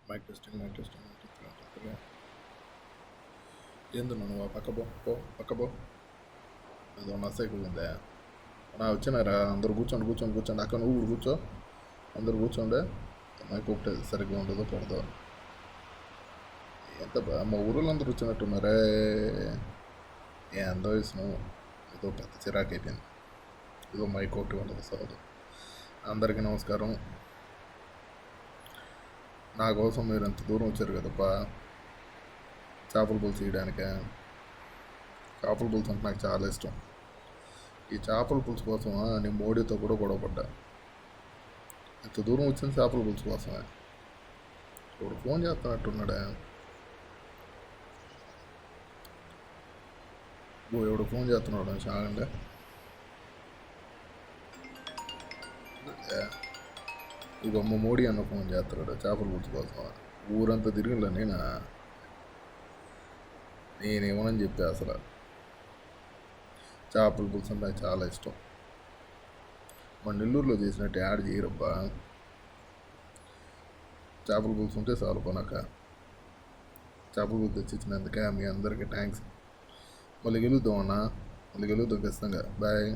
Mic testing mic testing mic testing mic testing. ఏంది నువ్వు పక్క పో ఏదో నసైకి ఉందే నా వచ్చినారా అందరు కూర్చోండి అక్కడ నువ్వు కూడా కూర్చో అందరు కూర్చోండి మైక్ ఒకటే సరిగ్గా ఉండదో పడదో ఎంత మా ఊరిలో అందరు వచ్చినట్టున్నారే ఏందో వేసినావు ఏదో పెద్ద చిరాకు అయిపోయింది ఏదో మైక్ ఒకటి ఉండదు సార్ అందరికీ నమస్కారం నా కోసం మీరు ఎంత దూరం వచ్చారు కదప్పా చేపల పులుసు చేయడానికే చేపల పులుసు అంటే నాకు చాలా ఇష్టం ఈ చేపల పులుసు కోసం నేను మోడీతో కూడా గొడవపడ్డా ఇంత దూరం వచ్చిన చేపల పులుసు కోసమే ఇప్పుడు ఫోన్ చేస్తున్నట్టున్నాడే ఎవడు ఫోన్ చేస్తున్నాడు చాలండి ఇక అమ్మ మోడీ అన్న ఫోన్ చేస్తున్నాడు చేపల పులుసు కోసం ఊరంతా తిరిగిలా నేనేమోనని చెప్పా అసలు చేపల పులుసు అంటే నాకు చాలా ఇష్టం మన నెల్లూరులో చేసినట్టు యాడ్ చేయరబ్బా చేపల పులుసు ఉంటే చాలు పనక చేపల పులుసు తెచ్చిచ్చినందుకే మీ అందరికీ థ్యాంక్స్ మళ్ళీ గెలుద్దాం అన్న మళ్ళీ గెలుద్దాం ఖచ్చితంగా బాయ్